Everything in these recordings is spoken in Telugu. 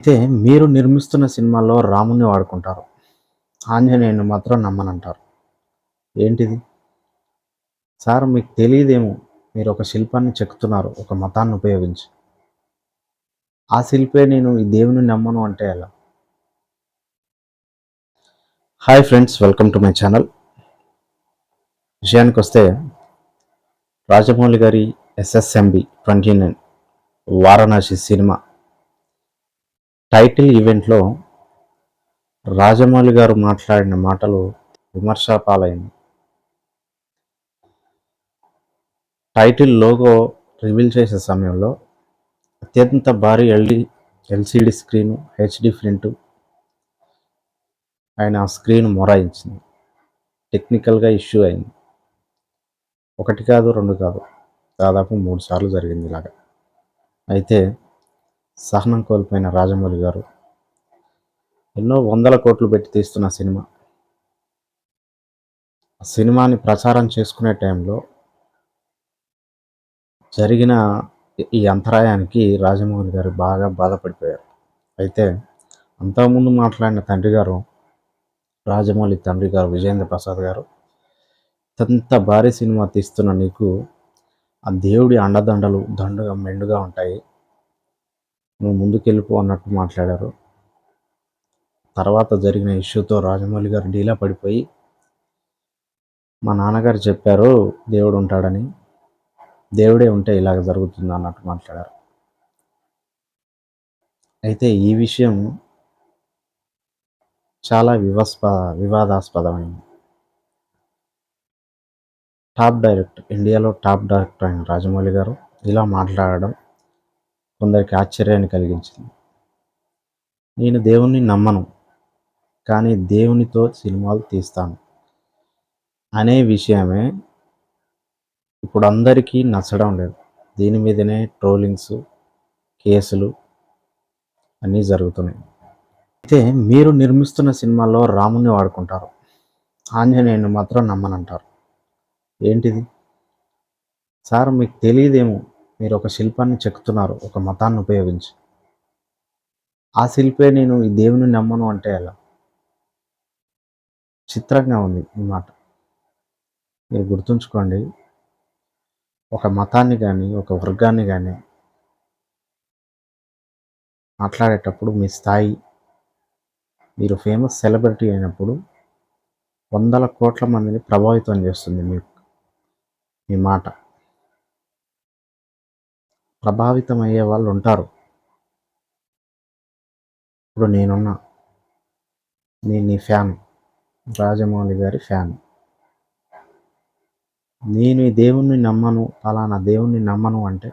అయితే మీరు నిర్మిస్తున్న సినిమాల్లో రాముడిని వాడుకుంటారు. ఆంజనేయుడిని మాత్రం నమ్మనంటారు. ఏంటిది? సార్ మీకు తెలీదేమో. మీరొక శిల్పాన్ని చెక్కుతున్నారు ఒక మతాన్ని ఉపయోగించి. ఆ శిల్పే నేను ఈ దేవుడిని నమ్మను అంటే ఎలా? Hi friends, welcome to my channel. విషయానికొస్తే రాజమౌళి గారి ఎస్ఎస్ఎంబి 29 వారణాసి సినిమా టైటిల్ ఈవెంట్‌లో రాజమౌళి గారు మాట్లాడిన మాటలు విమర్శాపాలైంది. టైటిల్ లోగో రివీల్ చేసే సమయంలో అత్యంత భారీ ఎల్‌సీడీ స్క్రీను, హెచ్‌డీ ప్రింటు ఆయన ఆ స్క్రీన్ మొరాయించింది. టెక్నికల్‌గా ఇష్యూ అయింది. ఒకటి కాదు, 2 కాదు. దాదాపు 3 సార్లు జరిగింది ఇలాగ. అయితే సహనం కోల్పోయిన రాజమౌళి గారు ఎన్నో వందల కోట్లు పెట్టి తీస్తున్న సినిమా. ఆ సినిమాని ప్రచారం చేసుకునే టైంలో జరిగిన ఈ అంతరాయానికి రాజమౌళి గారు బాగా బాధపడిపోయారు. అయితే అంతకుముందు మాట్లాడిన తండ్రి గారు, రాజమౌళి తండ్రి గారు విజయేంద్ర ప్రసాద్ గారు, ఇంత భారీ సినిమా తీస్తున్న నీకు ఆ దేవుడి అండదండలు దండుగా మెండుగా ఉంటాయి. నువ్వు ముందుకెళ్ళిపో అన్నట్టు మాట్లాడారు. తర్వాత జరిగిన ఇష్యూతో రాజమౌళి గారు డీలా పడిపోయి, మా నాన్నగారు చెప్పారు దేవుడు ఉంటాడని, దేవుడే ఉంటే ఇలాగ జరుగుతుంది అన్నట్టు మాట్లాడారు. అయితే ఈ విషయం చాలా వివాదాస్పదమైంది. ఇండియాలో టాప్ డైరెక్టర్ అయిన రాజమౌళి గారు ఇలా మాట్లాడడం కొందరికి ఆశ్చర్యాన్ని కలిగించింది. నేను దేవుణ్ణి నమ్మను, కానీ దేవునితో సినిమాలు తీస్తాను అనే విషయమే ఇప్పుడు అందరికీ నచ్చడం లేదు. దీని మీదనే ట్రోలింగ్స్, కేసులు అన్నీ జరుగుతున్నాయి. అయితే మీరు నిర్మిస్తున్న సినిమాల్లో రాముడిని వాడుకుంటారు. ఆంజనేయుడిని మాత్రం నమ్మనంటారు. ఏంటిది? సార్ మీకు తెలీదేమో. మీరొక శిల్పాన్ని చెక్కుతున్నారు ఒక మతాన్ని ఉపయోగించి. ఆ శిల్పే నేను ఈ దేవుడిని నమ్మను అంటే ఎలా? చిత్రంగా ఉంది ఈ మాట. మీరు గుర్తుంచుకోండి. ఒక మతాన్ని గానీ, ఒక వర్గాన్ని గానీ మాట్లాడేటప్పుడు మీ స్థాయి, మీరు ఫేమస్ సెలబ్రిటీ అయినప్పుడు వందల కోట్ల మందిని ప్రభావితం చేస్తుంది మీ మాట. ప్రభావితం అయ్యే వాళ్ళు ఉంటారు. ఇప్పుడు నేనున్నా. నేను నీ ఫ్యాన్. రాజమౌళి గారి ఫ్యాన్. నేను ఈ దేవుణ్ణి నమ్మను, పలానా దేవుణ్ణి నమ్మను అంటే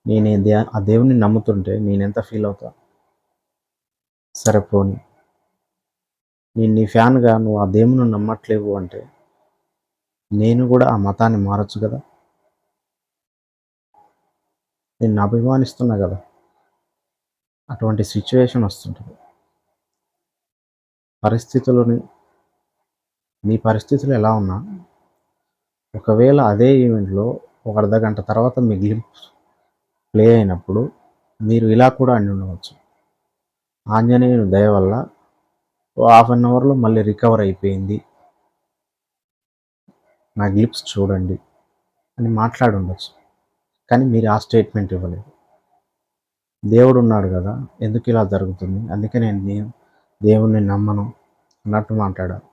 నేను ఆ దేవుణ్ణి నమ్ముతుంటే నేనెంత ఫీల్ అవుతా? సరే పోనీ. నేను నీ ఫ్యాన్‌గా నువ్వు ఆ దేవుడిని నమ్మట్లేవు అంటే నేను కూడా ఆ మతాన్ని మారొచ్చు గదా! నిన్ను అభిమానిస్తున్నా గదా! అటువంటి సిట్యుయేషన్ వస్తుంటది. పరిస్థితులని మీ పరిస్థితులు ఎలా ఉన్నా, ఒకవేళ అదే ఈవెంట్‌లో ఒక అర్ధగంట తర్వాత మీ గ్లింప్స్ ప్లే అయినప్పుడు మీరు ఇలా కూడా అండుండవచ్చు. ఆంజనేయుని దయ వల్ల ఓ హాఫ్ అన్ అవర్‌లో మళ్ళీ రికవర్ అయిపోయింది. నా గ్లిప్స్ చూడండి అని మాట్లాడుండొచ్చు. కానీ మీరు ఆ స్టేట్మెంట్ ఇవ్వలేదు. దేవుడున్నాడు గదా! ఎందుకిలా జరుగుతుంది? అందుకే నేను దేవుడిని నమ్మను అన్నట్టు మాట్లాడారు.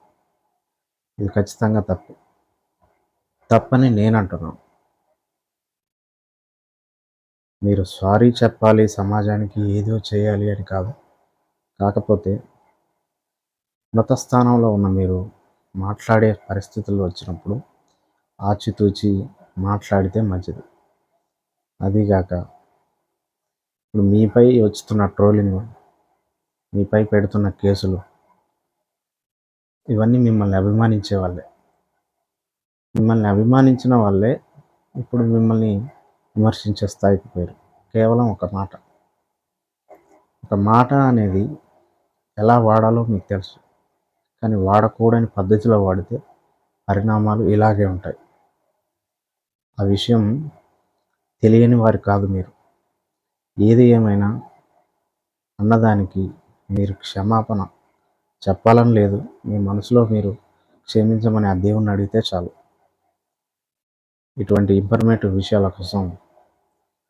ఇది ఖచ్చితంగా తప్పు. తప్పని నేనంటున్నాను. మీరు సారీ చెప్పాలి, సమాజానికి ఏదో చేయాలి అని కాదు. కాకపోతే ఉన్నత స్థానంలో ఉన్న మీరు మాట్లాడే పరిస్థితులు వచ్చినప్పుడు ఆచితూచి మాట్లాడితే మంచిది. అదీగాక ఇప్పుడు మీపై వస్తున్న ట్రోలింగ్, మీపై పెడుతున్న కేసులు ఇవన్నీ మిమ్మల్ని అభిమానించే వాళ్ళే. మిమ్మల్ని అభిమానించిన వాళ్ళే ఇప్పుడు మిమ్మల్ని విమర్శించే స్థాయికి పోయారు. కేవలం ఒక మాట. ఒక మాట అనేది ఎలా వాడాలో మీకు తెలుసు. కానీ వాడకూడని పద్ధతిలో వాడితే పరిణామాలు ఇలాగే ఉంటాయి. ఆ విషయం తెలియని వారు కాదు మీరు. ఏది ఏమైనా అన్నదానికి మీరు క్షమాపణ చెప్పాలని లేదు. మీ మనసులో మీరు క్షమించమని ఆ దేవుణ్ణి అడిగితే చాలు. ఇటువంటి ఇన్ఫర్మేటివ్ విషయాల కోసం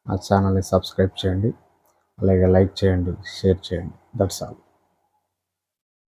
ఆ ఛానల్ని సబ్స్క్రైబ్ చేయండి, అలాగే లైక్ చేయండి, షేర్ చేయండి. That's all.